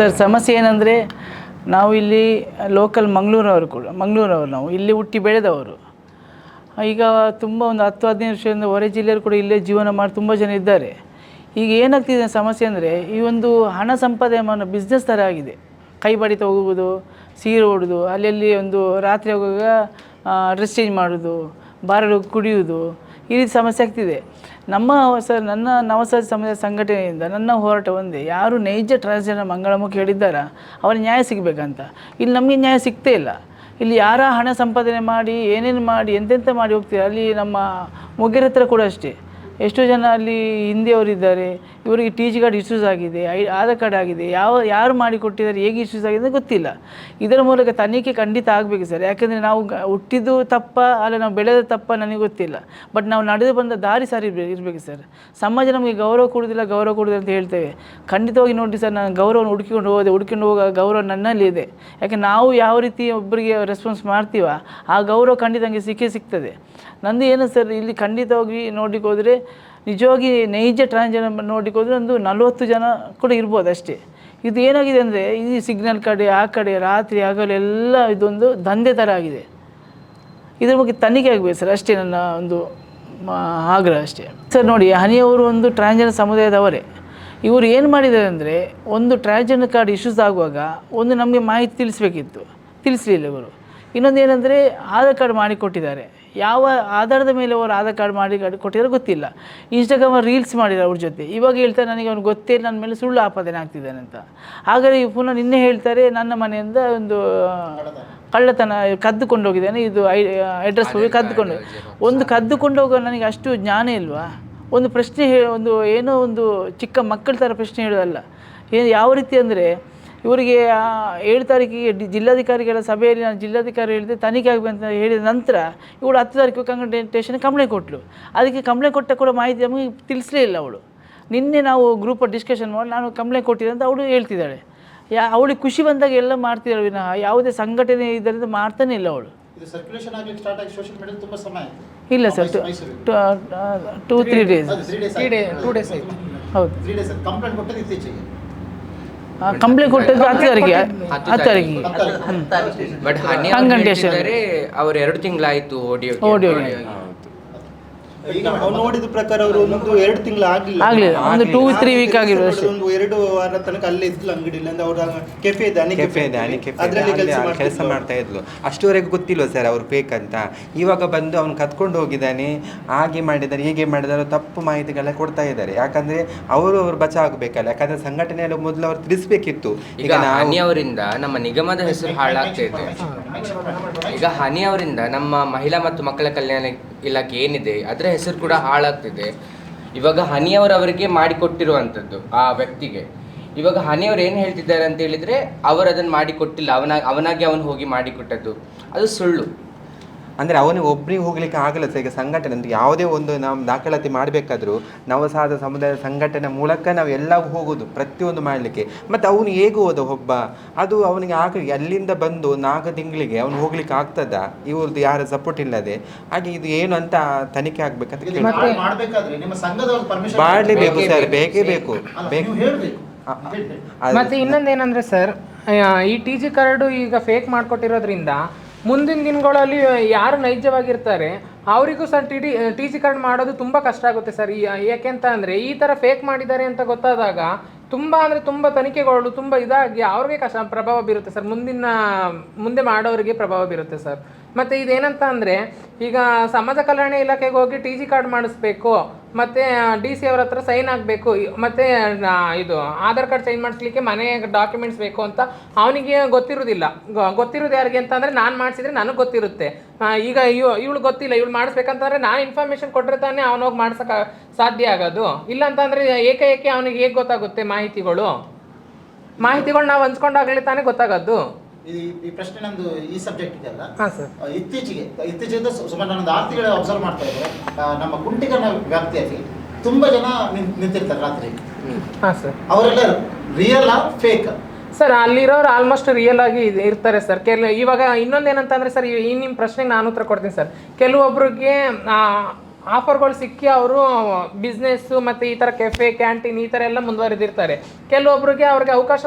Sir ಸಮಸ್ಯೆ ಏನಂದರೆ ನಾವು ಇಲ್ಲಿ ಲೋಕಲ್ ಮಂಗಳೂರವರು ನಾವು ಇಲ್ಲಿ ಹುಟ್ಟಿ ಬೆಳೆದವರು. ಈಗ ತುಂಬ ಒಂದು 10-15 ವರ್ಷದಿಂದ ಹೊರ ಜಿಲ್ಲೆಯವರು ಕೂಡ ಇಲ್ಲೇ ಜೀವನ ಮಾಡಿ ತುಂಬ ಜನ ಇದ್ದಾರೆ. ಈಗ ಏನಾಗ್ತಿದೆ ಸಮಸ್ಯೆ ಅಂದರೆ ಈ ಒಂದು ಹಣ ಸಂಪಾದನೆ ಬಿಸ್ನೆಸ್ ಥರ ಆಗಿದೆ. ಕೈ ಬಡಿತ ಹೋಗುವುದು, ಸೀರೆ ಉಡೋದು, ಅಲ್ಲಿ ಒಂದು ರಾತ್ರಿ ಹೋಗುವಾಗ ಡ್ರೆಸ್ ಚೇಂಜ್ ಮಾಡೋದು, ಬಾರಲ್ಲಿ ಹೋಗಿ ಕುಡಿಯೋದು, ಈ ರೀತಿ ಸಮಸ್ಯೆ ಆಗ್ತಿದೆ. ನನ್ನ ನವಸಹಜ ಸಮುದಾಯ ಸಂಘಟನೆಯಿಂದ ನನ್ನ ಹೋರಾಟ ಒಂದೇ, ಯಾರು ನೈಜ ಟ್ರಾನ್ಸ್ಜೆಂಡರ್ ಮಂಗಳಮುಖಿ ಹೇಳಿದ್ದಾರಾ ಅವ್ರಿಗೆ ನ್ಯಾಯ ಸಿಗಬೇಕಂತ. ಇಲ್ಲಿ ನಮಗೆ ನ್ಯಾಯ ಸಿಗ್ತೇ ಇಲ್ಲ. ಇಲ್ಲಿ ಯಾರ ಹಣ ಸಂಪಾದನೆ ಮಾಡಿ ಏನೇನು ಮಾಡಿ ಎಂತೆಂಥ ಮಾಡಿ ಹೋಗ್ತೀರಾ. ಅಲ್ಲಿ ನಮ್ಮ ಮೊಗ್ಗೆರ ಹತ್ರ ಕೂಡ ಅಷ್ಟೇ, ಎಷ್ಟೋ ಜನ ಅಲ್ಲಿ ಹಿಂದಿಯವರಿದ್ದಾರೆ, ಇವರಿಗೆ ಟಿ ಜಿ ಕಾರ್ಡ್ ಇಶ್ಯೂಸ್ ಆಗಿದೆ, ಆಧಾರ್ ಕಾರ್ಡ್ ಆಗಿದೆ, ಯಾರು ಮಾಡಿಕೊಟ್ಟಿದ್ದಾರೆ, ಹೇಗೆ ಇಶ್ಯೂಸ್ ಆಗಿದೆ ಅಂತ ಗೊತ್ತಿಲ್ಲ. ಇದರ ಮೂಲಕ ತನಿಖೆ ಖಂಡಿತ ಆಗಬೇಕು ಸರ್. ಯಾಕೆಂದರೆ ನಾವು ಹುಟ್ಟಿದ್ದು ತಪ್ಪ ಅಲ್ಲ ನಾವು ಬೆಳೆದ ತಪ್ಪ ನನಗೆ ಗೊತ್ತಿಲ್ಲ, ಬಟ್ ನಾವು ನಡೆದು ಬಂದ ದಾರಿ ಸರಿ ಇರಬೇಕು ಸರ್. ಸಮಾಜ ನಮಗೆ ಗೌರವ ಕೊಡೋದಿಲ್ಲ ಅಂತ ಹೇಳ್ತೇವೆ. ಖಂಡಿತವಾಗಿ ನೋಡಿ ಸರ್, ನಾನು ಗೌರವವನ್ನು ಹುಡ್ಕೊಂಡು ಹೋಗೋ ಗೌರವ ನನ್ನಲ್ಲಿ ಇದೆ. ಯಾಕೆ ನಾವು ಯಾವ ರೀತಿ ಒಬ್ಬರಿಗೆ ರೆಸ್ಪಾನ್ಸ್ ಮಾಡ್ತೀವ ಆ ಗೌರವ ಖಂಡಿತ ನನಗೆ ಸಿಗ್ತದೆ. ನಂದು ಏನು ಸರ್, ಇಲ್ಲಿ ಖಂಡಿತವಾಗಿ ನೋಡಲಿಕ್ಕೆ ಹೋದರೆ ನಿಜವಾಗಿ ನೈಜ ಟ್ರಾನ್ಸ್ಜೆಂಡರ್ ನೋಡಲಿಕ್ಕೆ ಹೋದರೆ ಒಂದು 40 ಜನ ಕೂಡ ಇರ್ಬೋದು ಅಷ್ಟೇ. ಇದು ಏನಾಗಿದೆ ಅಂದರೆ ಈ ಸಿಗ್ನಲ್ ಕಡೆ ಆ ಕಡೆ ರಾತ್ರಿ ಹಗಲೆಲ್ಲ ಇದೊಂದು ದಂಧೆ ಥರ ಆಗಿದೆ. ಇದ್ರ ಬಗ್ಗೆ ತನಿಖೆ ಆಗಬೇಕು ಸರ್, ಅಷ್ಟೇ ನನ್ನ ಒಂದು ಆಗ್ರಹ ಅಷ್ಟೇ ಸರ್. ನೋಡಿ, ಹನಿಯವರು ಒಂದು ಟ್ರಾನ್ಸ್ಜೆಂಡರ್ ಸಮುದಾಯದವರೇ. ಇವರು ಏನು ಮಾಡಿದ್ದಾರೆ ಅಂದರೆ, ಒಂದು ಟ್ರಾನ್ಸ್ಜೆಂಡರ್ ಕಾರ್ಡ್ ಇಶ್ಯೂಸ್ ಆಗುವಾಗ ಒಂದು ನಮಗೆ ಮಾಹಿತಿ ತಿಳಿಸಲಿಲ್ಲ ಇವರು. ಇನ್ನೊಂದು ಏನಂದರೆ ಆಧಾರ್ ಕಾರ್ಡ್ ಮಾಡಿಕೊಟ್ಟಿದ್ದಾರೆ, ಯಾವ ಆಧಾರದ ಮೇಲೆ ಅವರು ಆಧಾರ್ ಕಾರ್ಡ್ ಮಾಡಿ ಕೊಟ್ಟಿದ್ದಾರೆ ಗೊತ್ತಿಲ್ಲ. ಇನ್ಸ್ಟಾಗ್ರಾಮ್ ರೀಲ್ಸ್ ಮಾಡಿದ್ದಾರೆ ಅವ್ರ ಜೊತೆ. ಇವಾಗ ಹೇಳ್ತಾರೆ ನನಗೆ ಅವ್ನು ಗೊತ್ತೇ ನನ್ನ ಮೇಲೆ ಸುಳ್ಳು ಆಪಾದನೆ ಆಗ್ತಿದ್ದಾನೆ ಅಂತ. ಹಾಗಾದರೆ ಪುನಃ ನಿನ್ನೆ ಹೇಳ್ತಾರೆ ನನ್ನ ಮನೆಯಿಂದ ಒಂದು ಕಳ್ಳತನ ಕದ್ದುಕೊಂಡು ಹೋಗಿದ್ದಾನೆ, ಇದು ಅಡ್ರೆಸ್ ಹೋಗಿ ಕದ್ದುಕೊಂಡು ಹೋಗೋ ನನಗೆ ಅಷ್ಟು ಜ್ಞಾನ ಇಲ್ವಾ? ಒಂದು ಪ್ರಶ್ನೆ ಏನೋ ಒಂದು ಚಿಕ್ಕ ಮಕ್ಕಳ ಥರ ಪ್ರಶ್ನೆ ಹೇಳೋದಲ್ಲ. ಯಾವ ರೀತಿ ಅಂದರೆ, ಇವರಿಗೆ 7 ತಾರೀಕಿಗೆ ಜಿಲ್ಲಾಧಿಕಾರಿಗಳ ಸಭೆಯಲ್ಲಿ ನಾನು ಜಿಲ್ಲಾಧಿಕಾರಿ ಹೇಳಿದೆ ತನಿಖೆ ಆಗಬೇಕು ಅಂತ ಹೇಳಿದ ನಂತರ ಇವಳು 10 ತಾರೀಕು ಸ್ಟೇಷನ್ಗೆ ಕಂಪ್ಲೇಂಟ್ ಕೊಟ್ಟಳು. ಅದಕ್ಕೆ ಕಂಪ್ಲೇಂಟ್ ಕೊಟ್ಟ ಕೂಡ ಮಾಹಿತಿ ನಮಗೆ ತಿಳಿಸಲೇ ಇಲ್ಲ ಅವಳು. ನಿನ್ನೆ ನಾವು ಗ್ರೂಪಲ್ಲಿ ಡಿಸ್ಕಷನ್ ಮಾಡಿ ನಾನು ಕಂಪ್ಲೇಂಟ್ ಕೊಟ್ಟಿದ್ದೆ ಅಂತ ಅವಳು ಹೇಳ್ತಿದ್ದಾಳೆ. ಅವಳಿಗೆ ಖುಷಿ ಬಂದಾಗ ಎಲ್ಲ ಮಾಡ್ತಿದ್ದಾಳೆ ವಿನಃ ಯಾವುದೇ ಸಂಘಟನೆ ಇದರಿಂದ ಮಾಡ್ತಾನೆ ಇಲ್ಲ ಅವಳು. ಇಲ್ಲ ಸರ್, 2-3 ಡೇಸ್ ಹೌದು. ಕಂಪ್ಲೇಂಟ್ ಕೊಟ್ಟದ್ದು 10 ತಾರೀಕಿಗೆ. ಬಟ್ ಅವರು 2 ತಿಂಗಳಾಯಿತು ಓಡಿ ಈಗ ನಾವು ನೋಡಿದ ಪ್ರಕಾರ ಅವರು ಒಂದು 2 ತಿಂಗಳು ಆಗಲಿಲ್ಲ, ಒಂದು 2-3 ವೀಕ್ ಆಗಿರೋದು ಅಷ್ಟೇ. ಒಂದು 2 ವಾರ ತನಕ ಅಲ್ಲೇ ಇದ್ಲು ಅಂಗಡಿಯಲ್ಲಿ. ಅಂದ್ರೆ ಅವರ ಕೆಫೆ ಕೆಲಸ ಮಾಡ್ತಾ ಇದ್ಲು. ಅಷ್ಟುವರೆಗೂ ಗೊತ್ತಿಲ್ವ ಸರ್ ಅವ್ರು ಫೇಕ್ ಅಂತ. ಇವಾಗ ಬಂದು ಅವ್ನು ಕತ್ಕೊಂಡು ಹೋಗಿದ್ದಾನೆ, ಹಾಗೆ ಮಾಡಿದ್ದಾರೆ ಹೀಗೆ ಮಾಡಿದ್ದಾರೆ, ತಪ್ಪು ಮಾಹಿತಿಗೆಲ್ಲ ಕೊಡ್ತಾ ಇದ್ದಾರೆ. ಯಾಕಂದ್ರೆ ಅವರು ಬಚಾವ್ ಆಗಬೇಕಲ್ಲ, ಯಾಕಂದ್ರೆ ಸಂಘಟನೆಯಲ್ಲಿ ಮೊದಲು ಅವ್ರು ತಿಳಿಸ್ಬೇಕಿತ್ತು. ಈಗ ಹನಿಯವರಿಂದ ನಮ್ಮ ನಿಗಮದ ಹೆಸರು ಹಾಳಾಗ್ತಾ ಇದೆ. ಈಗ ಹನಿಯವರಿಂದ ನಮ್ಮ ಮಹಿಳಾ ಮತ್ತು ಮಕ್ಕಳ ಕಲ್ಯಾಣ ಇಲಾಖೆ ಏನಿದೆ ಅದರ ಹೆಸರು ಕೂಡ ಹಾಳಾಗ್ತಿದೆ. ಇವಾಗ ಹನಿಯವರವರಿಗೆ ಮಾಡಿಕೊಟ್ಟಿರುವಂಥದ್ದು ಆ ವ್ಯಕ್ತಿಗೆ, ಇವಾಗ ಹನಿಯವರು ಏನು ಹೇಳ್ತಿದ್ದಾರೆ ಅಂತ ಹೇಳಿದರೆ ಅವರು ಅದನ್ನು ಮಾಡಿಕೊಟ್ಟಿಲ್ಲ, ಅವನಾಗಿ ಅವನು ಹೋಗಿ ಮಾಡಿಕೊಟ್ಟದ್ದು, ಅದು ಸುಳ್ಳು. ಅಂದರೆ ಅವನಿಗೆ ಒಬ್ಬರಿಗೆ ಹೋಗ್ಲಿಕ್ಕೆ ಆಗಲ್ಲ ಸರ್. ಈಗ ಸಂಘಟನೆ ಅಂತ ಯಾವುದೇ ಒಂದು ನಾವು ದಾಖಲಾತಿ ಮಾಡಬೇಕಾದ್ರೂ ನವಸಹಜ ಸಮುದಾಯ ಸಂಘಟನೆ ಮೂಲಕ ನಾವು ಎಲ್ಲ ಹೋಗೋದು ಪ್ರತಿಯೊಂದು ಮಾಡಲಿಕ್ಕೆ. ಮತ್ತು ಅವನು ಹೇಗೆ ಹೋದ ಒಬ್ಬ, ಅದು ಅವನಿಗೆ ಅಲ್ಲಿಂದ ಬಂದು 4 ತಿಂಗಳಿಗೆ ಅವನು ಹೋಗ್ಲಿಕ್ಕೆ ಆಗ್ತದ ಇವ್ರದ್ದು ಯಾರ ಸಪೋರ್ಟ್ ಇಲ್ಲದೆ? ಹಾಗೆ ಇದು ಏನು ಅಂತ ತನಿಖೆ ಆಗ್ಬೇಕಂತ ಮಾಡಲೇಬೇಕು ಸರ್, ಬೇಕೇ ಬೇಕು. ಮತ್ತೆ ಇನ್ನೊಂದೇನಂದ್ರೆ ಸರ್, ಈ ಟಿ ಜಿ ಕಾರ್ಡು ಈಗ ಫೇಕ್ ಮಾಡಿಕೊಟ್ಟಿರೋದ್ರಿಂದ ಮುಂದಿನ ದಿನಗಳಲ್ಲಿ ಯಾರು ನೈಜವಾಗಿರ್ತಾರೆ ಅವರಿಗೂ ಸಹ ಟಿ ಜಿ ಕಾರ್ಡ್ ಮಾಡೋದು ತುಂಬ ಕಷ್ಟ ಆಗುತ್ತೆ ಸರ್. ಯಾಕೆಂತ ಅಂದರೆ ಈ ಥರ ಫೇಕ್ ಮಾಡಿದ್ದಾರೆ ಅಂತ ಗೊತ್ತಾದಾಗ ತುಂಬ ತನಿಖೆಗಳು ತುಂಬ ಇದಾಗಿ ಅವ್ರಿಗೆ ಪ್ರಭಾವ ಬೀರುತ್ತೆ ಸರ್, ಮುಂದೆ ಮಾಡೋರಿಗೆ ಪ್ರಭಾವ ಬೀರುತ್ತೆ ಸರ್. ಮತ್ತು ಇದೇನಂತ ಅಂದರೆ, ಈಗ ಸಮಾಜ ಕಲ್ಯಾಣ ಇಲಾಖೆಗೆ ಹೋಗಿ ಟಿ ಜಿ ಕಾರ್ಡ್ ಮಾಡಿಸ್ಬೇಕು, ಮತ್ತು ಡಿ ಸಿ ಅವ್ರ ಹತ್ರ ಸೈನ್ ಆಗಬೇಕು, ಮತ್ತು ಇದು ಆಧಾರ್ ಕಾರ್ಡ್ ಸೈನ್ ಮಾಡಿಸ್ಲಿಕ್ಕೆ ಮನೆ ಡಾಕ್ಯುಮೆಂಟ್ಸ್ ಬೇಕು ಅಂತ ಅವನಿಗೆ ಗೊತ್ತಿರೋದಿಲ್ಲ. ಗೊತ್ತಿರೋದು ಯಾರಿಗೆ ಅಂತಂದರೆ, ನಾನು ಮಾಡಿಸಿದ್ರೆ ನನಗೆ ಗೊತ್ತಿರುತ್ತೆ. ಈಗ ಇವಳು ಗೊತ್ತಿಲ್ಲ, ಇವಳು ಮಾಡಿಸ್ಬೇಕಂತಂದರೆ ನಾನು ಇನ್ಫಾರ್ಮೇಷನ್ ಕೊಟ್ಟರೆ ತಾನೇ ಅವನೋಗಿ ಮಾಡ್ಸೋಕೆ ಸಾಧ್ಯ ಆಗೋದು. ಇಲ್ಲ ಅಂತಂದರೆ ಏಕೆ ಅವನಿಗೆ ಹೇಗೆ ಗೊತ್ತಾಗುತ್ತೆ ಮಾಹಿತಿಗಳು ನಾವು ಹಂಚ್ಕೊಂಡಾಗಲೇ ತಾನೇ ಗೊತ್ತಾಗೋದು. ಈ ಪ್ರಶ್ನೆ ನಂದು ಈ ಸಬ್ಜೆಕ್ಟ್ ಇದೆಯಲ್ಲ, ಇತ್ತೀಚೆಗೆ ಸುಮಾರು ನಾನೊಂದು 6 ತಿಂಗಳ ಅಬ್ಸರ್ವ್ ಮಾಡ್ತಾ ಇದ್ದೆ. ನಮ್ಮ ಕುಂಟಿಗನ ವ್ಯಾಪ್ತಿಯಲ್ಲಿ ತುಂಬಾ ಜನ ನಿಂತಿರ್ತಾರೆ ರಾತ್ರಿ. ಅವರೆಲ್ಲ ರಿಯಲ್ ಫೇಕ್ ಸರ್? ಅಲ್ಲಿರೋರು ಆಲ್ಮೋಸ್ಟ್ ರಿಯಲ್ ಆಗಿ ಇರ್ತಾರೆ ಸರ್. ಇವಾಗ ಇನ್ನೊಂದೇನಂತಂದರೆ ಸರ್, ಈ ನಿಮ್ಮ ಪ್ರಶ್ನೆಗೆ ನಾನು ಉತ್ತರ ಕೊಡ್ತೀನಿ ಸರ್. ಕೆಲವೊಬ್ರಿಗೆ ಆಫರ್ಗಳು ಸಿಕ್ಕಿ ಅವರು ಬಿಸ್ನೆಸ್ಸು ಮತ್ತು ಈ ಥರ ಕೆಫೆ ಕ್ಯಾಂಟೀನ್ ಈ ಥರ ಎಲ್ಲ ಮುಂದುವರೆದಿರ್ತಾರೆ. ಕೆಲವೊಬ್ರಿಗೆ ಅವ್ರಿಗೆ ಅವಕಾಶ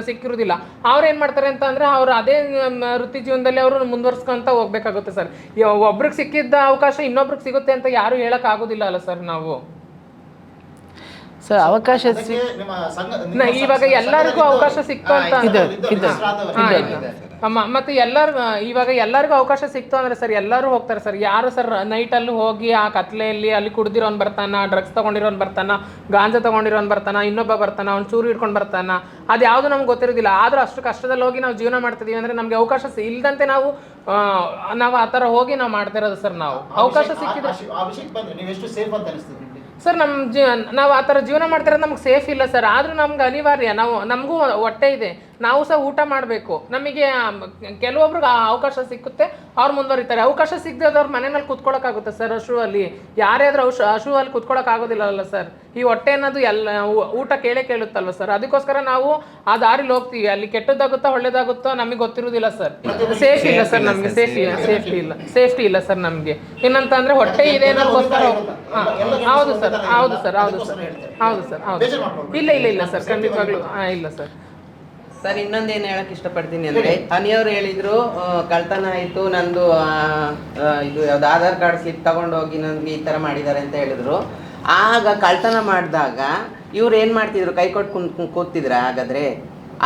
ಸಿಕ್ಕಿರೋದಿಲ್ಲ. ಅವ್ರು ಏನು ಮಾಡ್ತಾರೆ ಅಂತ ಅಂದರೆ ಅವರು ಅದೇ ವೃತ್ತಿ ಜೀವನದಲ್ಲಿ ಅವರು ಮುಂದುವರ್ಸ್ಕೊಂತ ಹೋಗ್ಬೇಕಾಗುತ್ತೆ ಸರ್. ಒಬ್ರಿಗೆ ಸಿಕ್ಕಿದ್ದ ಅವಕಾಶ ಇನ್ನೊಬ್ರಿಗೆ ಸಿಗುತ್ತೆ ಅಂತ ಯಾರು ಹೇಳೋಕ್ಕಾಗೋದಿಲ್ಲ ಅಲ್ಲ ಸರ್ ನಾವು. ಸರ್ ಅವಕಾಶ ಇವಾಗ ಎಲ್ಲರಿಗೂ ಅವಕಾಶ ಸಿಕ್ತು ಅಂತ ಮತ್ತೆ ಇವಾಗ ಎಲ್ಲರಿಗೂ ಅವಕಾಶ ಸಿಕ್ತು ಅಂದ್ರೆ ಸರ್ ಎಲ್ಲರೂ ಹೋಗ್ತಾರೆ ಸರ್. ಯಾರು ಸರ್ ನೈಟಲ್ಲಿ ಹೋಗಿ ಆ ಕತ್ಲೆಯಲ್ಲಿ ಅಲ್ಲಿ ಕುಡ್ದಿರೋನ್ ಬರ್ತಾನ, ಡ್ರಗ್ಸ್ ತಗೊಂಡಿರೋನ್ ಬರ್ತಾನ, ಗಾಂಜಾ ತಗೊಂಡಿರೋನ್ ಬರ್ತಾನ, ಇನ್ನೊಬ್ಬ ಬರ್ತಾನ, ಅವ್ನು ಚೂರು ಹಿಡ್ಕೊಂಡು ಬರ್ತಾನ, ಅದು ಯಾವುದು ನಮ್ಗೆ ಗೊತ್ತಿರೋದಿಲ್ಲ. ಆದ್ರೂ ಅಷ್ಟು ಕಷ್ಟದಲ್ಲಿ ಹೋಗಿ ನಾವು ಜೀವನ ಮಾಡ್ತಿದೀವಿ ಅಂದ್ರೆ ನಮ್ಗೆ ಅವಕಾಶ ಇಲ್ದಂತೆ ನಾವು ಆ ಥರ ಹೋಗಿ ನಾವು ಮಾಡ್ತಾ ಇರೋದು ಸರ್. ನಾವು ಅವಕಾಶ ಸಿಕ್ಕಿದ್ರೆ ಸರ್ ನಾವು ಆ ಥರ ಜೀವನ ಮಾಡ್ತಿರೋದು ನಮ್ಗೆ ಸೇಫ್ ಇಲ್ಲ ಸರ್. ಆದರೂ ನಮ್ಗೆ ಅನಿವಾರ್ಯ, ನಮಗೂ ಹೊಟ್ಟೆ ಇದೆ, ನಾವು ಸಹ ಊಟ ಮಾಡಬೇಕು. ನಮಗೆ ಕೆಲವೊಬ್ರಿಗೆ ಅವಕಾಶ ಸಿಕ್ಕುತ್ತೆ, ಅವ್ರು ಮುಂದುವರಿತಾರೆ. ಅವಕಾಶ ಸಿಗದೆ ಅವ್ರ ಮನೆಯಲ್ಲಿ ಕುತ್ಕೊಳ್ಳೋಕ್ಕಾಗುತ್ತೆ ಸರ್. ಹಸುವಲ್ಲಿ ಯಾರೇ ಆದರೂ ಹಸುವಲ್ಲಿ ಕುತ್ಕೊಳ್ಳೋಕ್ಕಾಗೋದಿಲ್ಲ ಸರ್. ಈ ಹೊಟ್ಟೆ ಅನ್ನೋದು ಊಟ ಕೇಳುತ್ತಲ್ವ ಸರ್. ಅದಕ್ಕೋಸ್ಕರ ನಾವು ಆ ದಾರಿಲಿ ಹೋಗ್ತೀವಿ. ಅಲ್ಲಿ ಕೆಟ್ಟದ್ದಾಗುತ್ತೋ ಒಳ್ಳೇದಾಗುತ್ತೋ ನಮಗೆ ಗೊತ್ತಿರೋದಿಲ್ಲ ಸರ್. ಸೇಫ್ ಇಲ್ಲ ಸರ್, ನಮಗೆ ಸೇಫ್ಟಿ ಇಲ್ಲ ಸರ್ ನಮಗೆ. ಏನಂತಂದ್ರೆ ಹೊಟ್ಟೆ ಇದೆ ಅನ್ನೋದಕ್ಕೋಸ್ಕರ. ಹೌದು ಸರ್ ಹೌದು ಇಲ್ಲ ಸರ್, ಖಂಡಿತವಾಗ್ಲೂ ಇಲ್ಲ ಸರ್. ಸರ್ ಇನ್ನೊಂದೇನು ಹೇಳಕ್ ಇಷ್ಟಪಡ್ತೀನಿ ಅಂದ್ರೆ, ಹನಿಯವ್ರು ಹೇಳಿದ್ರು ಕಳ್ತನ ಆಯ್ತು ನಂದು ಇದು ಯಾವ್ದು ಆಧಾರ್ ಕಾರ್ಡ್ ಸ್ಲಿಪ್ ತಗೊಂಡು ಹೋಗಿ ನನ್ಗೆ ಈ ತರ ಮಾಡಿದ್ದಾರೆ ಅಂತ ಹೇಳಿದ್ರು. ಆಗ ಕಳ್ತನ ಮಾಡಿದಾಗ ಇವ್ರು ಏನ್ ಮಾಡ್ತಿದ್ರು, ಕೈ ಕೊಟ್ಟು ಕೂತಿದ್ರ? ಹಾಗಾದ್ರೆ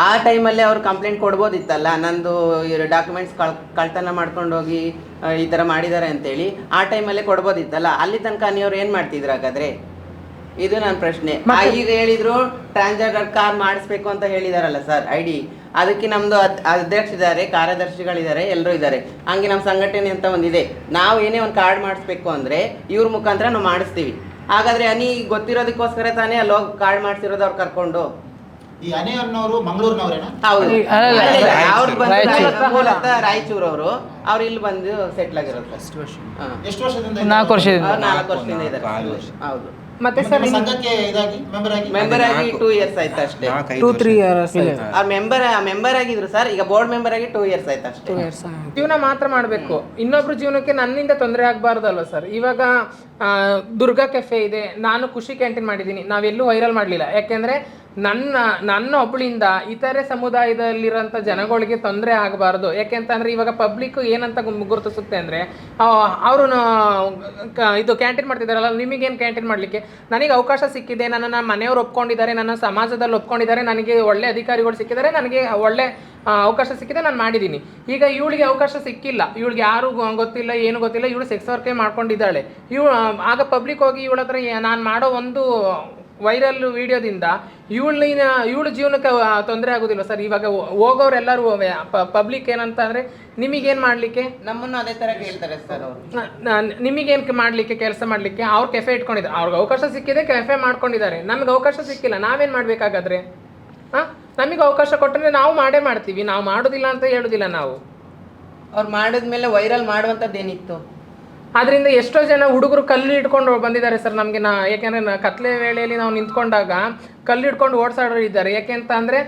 ಆ ಟೈಮಲ್ಲೇ ಅವ್ರು ಕಂಪ್ಲೇಂಟ್ ಕೊಡ್ಬೋದಿತ್ತಲ್ಲ, ನಂದು ಡಾಕ್ಯುಮೆಂಟ್ಸ್ ಕಳ್ತನ ಮಾಡ್ಕೊಂಡು ಹೋಗಿ ಈ ತರ ಮಾಡಿದ್ದಾರೆ ಅಂತೇಳಿ ಆ ಟೈಮಲ್ಲೇ ಕೊಡ್ಬೋದಿತ್ತಲ್ಲ. ಅಲ್ಲಿ ತನಕ ಹನಿಯವ್ರು ಏನ್ ಮಾಡ್ತಿದ್ರು ಹಾಗಾದ್ರೆ? ಇದು ನನ್ನ ಪ್ರಶ್ನೆ. ಈಗ ಹೇಳಿದ್ರು ಟ್ರಾನ್ಸ್ಜೆಂಡರ್ ಕಾರ್ ಮಾಡಿಸ್ಬೇಕು ಅಂತ ಹೇಳಿದಾರಲ್ಲ ಸರ್, ID. ಅದಕ್ಕೆ ನಮ್ದು ಅಧ್ಯಕ್ಷರಿದ್ದಾರೆ, ಕಾರ್ಯದರ್ಶಿಗಳಿದ್ದಾರೆ, ಎಲ್ಲರೂ ಇದ್ದಾರೆ. ಹಂಗೆ ನಮ್ಮ ಸಂಘಟನೆ ಅಂತ ಒಂದಿದೆ. ನಾವು ಏನೇ ಒಂದು ಕಾರ್ಡ್ ಮಾಡಿಸ್ಬೇಕು ಅಂದ್ರೆ ಇವ್ರ ಮುಖಾಂತರ ನಾವು ಮಾಡಿಸ್ತೀವಿ. ಹಾಗಾದ್ರೆ ಹನಿ ಗೊತ್ತಿರೋದಕ್ಕೋಸ್ಕರ ತಾನೇ ಅಲ್ಲಿ ಹೋಗಿ ಕಾರ್ಡ್ ಮಾಡಿಸಿರೋದು ಅವ್ರು ಕರ್ಕೊಂಡು. ಈ ಹನಿ ಅನ್ನೋರು ಮಂಗಳೂರಿನವರೇನಾ? ಹೌದು, ಅವ್ರು ಮೂಲತಃ ರಾಯಚೂರವರು. ಅವ್ರು ಇಲ್ಲಿ ಬಂದು ಸೆಟ್ಲ್ ಆಗಿರೋದು. ಎಷ್ಟು ವರ್ಷದಿಂದ? 4 ವರ್ಷದಿಂದ. 4 ವರ್ಷದಿಂದ ಇದ್ದಾರೆ. ಹೌದು. ಮತ್ತೆ ಸರ್ ಸಂಘಕ್ಕೆ ಇದಾಗಿ ಮೆಂಬರ್ ಆಗಿ 2 years ಆಯ್ತು ಅಷ್ಟೇ. 2-3 years ಮೆಂಬರ್ ಆಗಿದ್ರು ಸರ್. ಈಗ ಬೋರ್ಡ್ ಮೆಂಬರ್ ಆಗಿ 2 years ಆಯ್ತು ಅಷ್ಟೇ. ಜೀವನ ಮಾತ್ರ ಮಾಡಬೇಕು, ಇನ್ನೊಬ್ರ ಜೀವನಕ್ಕೆ ನನ್ನಿಂದ ತೊಂದರೆ ಆಗಬಾರ್ದಲ್ವ ಸರ್. ಇವಾಗ ದುರ್ಗಾ ಕೆಫೆ ಇದೆ, ನಾನು ಖುಷಿ ಕ್ಯಾಂಟೀನ್ ಮಾಡಿದ್ದೀನಿ, ನಾವೆಲ್ಲೂ ವೈರಲ್ ಮಾಡಲಿಲ್ಲ. ಯಾಕೆಂದರೆ ನನ್ನ ಒಬ್ಬಳಿಂದ ಇತರೆ ಸಮುದಾಯದಲ್ಲಿರೋಂಥ ಜನಗಳಿಗೆ ತೊಂದರೆ ಆಗಬಾರ್ದು. ಯಾಕೆಂತಂದರೆ ಇವಾಗ ಪಬ್ಲಿಕ್ ಏನಂತ ಗುರುತಿಸುತ್ತೆ ಅಂದರೆ, ಅವರು ಇದು ಕ್ಯಾಂಟೀನ್ ಮಾಡ್ತಿದ್ದಾರಲ್ಲ, ನಿಮಗೇನು ಕ್ಯಾಂಟೀನ್ ಮಾಡಲಿಕ್ಕೆ? ನನಗೆ ಅವಕಾಶ ಸಿಕ್ಕಿದೆ, ನನ್ನ ಮನೆಯವರು ಒಪ್ಕೊಂಡಿದ್ದಾರೆ, ನನ್ನ ಸಮಾಜದಲ್ಲಿ ಒಪ್ಕೊಂಡಿದ್ದಾರೆ, ನನಗೆ ಒಳ್ಳೆ ಅಧಿಕಾರಿಗಳು ಸಿಕ್ಕಿದ್ದಾರೆ, ನನಗೆ ಒಳ್ಳೆ ಅವಕಾಶ ಸಿಕ್ಕಿದೆ, ನಾನು ಮಾಡಿದ್ದೀನಿ. ಈಗ ಇವಳಿಗೆ ಅವಕಾಶ ಸಿಕ್ಕಿಲ್ಲ, ಇವಳಿಗೆ ಯಾರು ಗೊತ್ತಿಲ್ಲ, ಏನು ಗೊತ್ತಿಲ್ಲ, ಇವಳು ಸೆಕ್ಸ್ ವರ್ಕೇ ಮಾಡ್ಕೊಂಡಿದ್ದಾಳೆ. ಆಗ ಪಬ್ಲಿಕ್ ಹೋಗಿ ಇವಳ ಹತ್ರ ನಾನು ಮಾಡೋ ಒಂದು ವೈರಲ್ ವಿಡಿಯೋದಿಂದ ಇವಳ ಜೀವನಕ್ಕೆ ತೊಂದರೆ ಆಗೋದಿಲ್ಲ ಸರ್. ಇವಾಗ ಹೋಗೋರೆಲ್ಲರೂ ಪಬ್ಲಿಕ್ ಏನಂತ ಅಂದರೆ, ನಿಮಗೇನು ಮಾಡಲಿಕ್ಕೆ? ನಮ್ಮನ್ನು ಅದೇ ಥರ ಕೇಳ್ತಾರೆ ಸರ್ ಅವರು. ನಿಮಗೇನು ಮಾಡಲಿಕ್ಕೆ, ಕೆಲಸ ಮಾಡಲಿಕ್ಕೆ? ಅವ್ರು ಕೆಫೆ ಇಟ್ಕೊಂಡಿದ್ದಾರೆ, ಅವ್ರಿಗೆ ಅವಕಾಶ ಸಿಕ್ಕಿದೆ, ಕೆಫೆ ಮಾಡ್ಕೊಂಡಿದ್ದಾರೆ. ನಮಗೆ ಅವಕಾಶ ಸಿಕ್ಕಿಲ್ಲ, ನಾವೇನು ಮಾಡಬೇಕಾಗಾದ್ರೆ? ನಮಗೆ ಅವಕಾಶ ಕೊಟ್ಟರೆ ನಾವು ಮಾಡೇ ಮಾಡ್ತೀವಿ, ನಾವು ಮಾಡೋದಿಲ್ಲ ಅಂತ ಹೇಳೋದಿಲ್ಲ ನಾವು. ಅವ್ರು ಮಾಡಿದ್ಮೇಲೆ ವೈರಲ್ ಮಾಡುವಂಥದ್ದೇನಿತ್ತು? ಅದರಿಂದ ಎಷ್ಟೋ ಜನ ಹುಡುಗರು ಕಲ್ಲು ಹಿಡ್ಕೊಂಡು ಬಂದಿದ್ದಾರೆ ಸರ್ ನಮಗೆ. ಯಾಕೆಂದರೆ ಕತ್ಲೆ ವೇಳೆಯಲ್ಲಿ ನಾವು ನಿಂತ್ಕೊಂಡಾಗ ಕಲ್ಲು ಹಿಡ್ಕೊಂಡು ಓಡಿಸಾಡೋರು ಇದ್ದಾರೆ. ಯಾಕೆ ಅಂತ ಅಂದರೆ,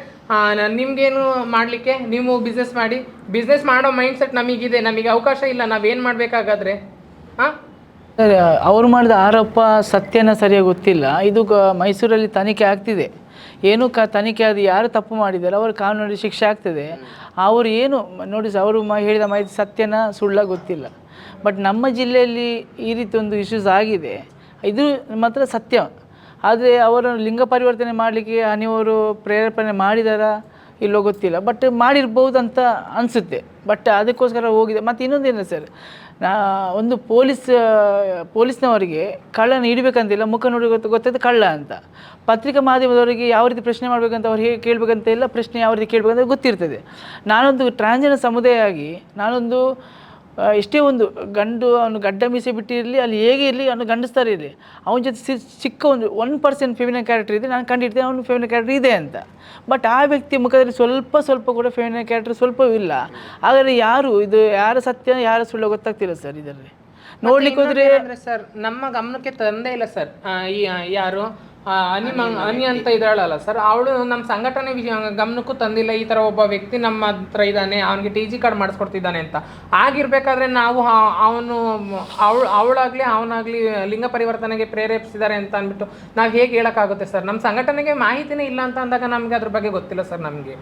ನಿಮಗೇನು ಮಾಡಲಿಕ್ಕೆ, ನೀವು ಬಿಸ್ನೆಸ್ ಮಾಡೋ ಮೈಂಡ್ ಸೆಟ್ ನಮಗಿದೆ, ನಮಗೆ ಅವಕಾಶ ಇಲ್ಲ, ನಾವೇನು ಮಾಡಬೇಕಾಗಾದ್ರೆ? ಸರ್, ಅವರು ಮಾಡಿದ ಆರೋಪ ಸತ್ಯನ ಸರಿಯಾಗಿ ಗೊತ್ತಿಲ್ಲ. ಇದು ಮೈಸೂರಲ್ಲಿ ತನಿಖೆ ಆಗ್ತಿದೆ. ಏನು ತನಿಖೆ ಅದು ಯಾರು ತಪ್ಪು ಮಾಡಿದ್ದಾರೆ ಅವರು ಕಾನೂನಲ್ಲಿ ಶಿಕ್ಷೆ ಆಗ್ತದೆ. ಅವರು ಏನು ನೋಡಿ, ಅವರು ಹೇಳಿದ ಮಾಹಿತಿ ಸತ್ಯನ ಸುಳ್ಳ ಗೊತ್ತಿಲ್ಲ. ಬಟ್ ನಮ್ಮ ಜಿಲ್ಲೆಯಲ್ಲಿ ಈ ರೀತಿ ಒಂದು ಇಶ್ಯೂಸ್ ಆಗಿದೆ, ಇದು ಮಾತ್ರ ಸತ್ಯ. ಆದರೆ ಅವರನ್ನು ಲಿಂಗ ಪರಿವರ್ತನೆ ಮಾಡಲಿಕ್ಕೆ ಹನಿಯವರು ಪ್ರೇರೇಪಣೆ ಮಾಡಿದಾರಾ ಇಲ್ಲೋ ಗೊತ್ತಿಲ್ಲ, ಬಟ್ ಮಾಡಿರ್ಬೋದು ಅಂತ ಅನಿಸುತ್ತೆ. ಬಟ್ ಅದಕ್ಕೋಸ್ಕರ ಹೋಗಿದೆ. ಮತ್ತು ಇನ್ನೊಂದೇನು ಸರ್, ಒಂದು ಪೊಲೀಸ್ನವರಿಗೆ ಕಳ್ಳನ ಹಿಡಿಬೇಕಂತಿಲ್ಲ, ಮುಖ ನೋಡಿ ಗೊತ್ತಾಯ್ತು ಕಳ್ಳ ಅಂತ. ಪತ್ರಿಕಾ ಮಾಧ್ಯಮದವರಿಗೆ ಯಾವ ರೀತಿ ಪ್ರಶ್ನೆ ಮಾಡಬೇಕಂತ ಅವ್ರು ಹೇಗೆ ಕೇಳಬೇಕಂತ ಇಲ್ಲ, ಪ್ರಶ್ನೆ ಯಾವ ರೀತಿ ಕೇಳಬೇಕಂತ ಗೊತ್ತಿರ್ತದೆ. ನಾನೊಂದು ಟ್ರಾನ್ಸ್ಜೆಂಡರ್ ಸಮುದಾಯ ಆಗಿ ನಾನೊಂದು ಎಷ್ಟೇ ಒಂದು ಗಂಡು ಅವನು ಗಡ್ಡ ಮೀಸೆ ಬಿಟ್ಟಿರಲಿ, ಅಲ್ಲಿ ಹೇಗೆ ಇರಲಿ, ಅವನು ಗಂಡಸ್ತಾರೆ ಇರಲಿ, ಅವನ ಜೊತೆ ಚಿಕ್ಕ ಒಂದು 1% ಫೆಮಿನನ್ ಕ್ಯಾರೆಕ್ಟರ್ ಇದೆ, ನಾನು ಕಂಡಿರ್ತೇನೆ ಅವನು ಫೆಮಿನನ್ ಕ್ಯಾರೆಕ್ಟರ್ ಇದೆ ಅಂತ. ಬಟ್ ಆ ವ್ಯಕ್ತಿ ಮುಖದಲ್ಲಿ ಸ್ವಲ್ಪ ಕೂಡ ಫೆಮಿನನ್ ಕ್ಯಾರೆಕ್ಟರ್ ಸ್ವಲ್ಪವೂ ಇಲ್ಲ. ಹಾಗಾದರೆ ಯಾರು ಇದು, ಯಾರ ಸತ್ಯ ಯಾರ ಸುಳ್ಳು ಗೊತ್ತಾಗ್ತಿಲ್ಲ ಸರ್ ಇದರಲ್ಲಿ. ನೋಡ್ಲಿಕ್ಕೆ ಹೋದ್ರೆ ಸರ್ ನಮ್ಮ ಗಮನಕ್ಕೆ ತಂದೇ ಇಲ್ಲ ಸರ್. ಈ ಯಾರು ಅನಿ ಅಂತ ಇದ್ದಾಳಲ್ಲ ಸರ್, ಅವಳು ನಮ್ಮ ಸಂಘಟನೆ ಗಮನಕ್ಕೂ ತಂದಿಲ್ಲ ಈ ಥರ ಒಬ್ಬ ವ್ಯಕ್ತಿ ನಮ್ಮ ಹತ್ರ ಇದ್ದಾನೆ, ಅವನಿಗೆ TG ಕಾರ್ಡ್ ಮಾಡಿಸ್ಕೊಡ್ತಿದ್ದಾನೆ ಅಂತ. ಆಗಿರ್ಬೇಕಾದ್ರೆ ನಾವು ಅವಳಾಗ್ಲಿ ಅವನಾಗ್ಲಿ ಲಿಂಗ ಪರಿವರ್ತನೆಗೆ ಪ್ರೇರೇಪಿಸಿದ್ದಾರೆ ಅಂತ ಅಂದ್ಬಿಟ್ಟು ನಾವು ಹೇಗೆ ಹೇಳೋಕ್ಕಾಗುತ್ತೆ ಸರ್? ನಮ್ಮ ಸಂಘಟನೆಗೆ ಮಾಹಿತಿನೇ ಇಲ್ಲ ಅಂತ ಅಂದಾಗ ನಮಗೆ ಅದ್ರ ಬಗ್ಗೆ ಗೊತ್ತಿಲ್ಲ ಸರ್ ನಮಗೆ.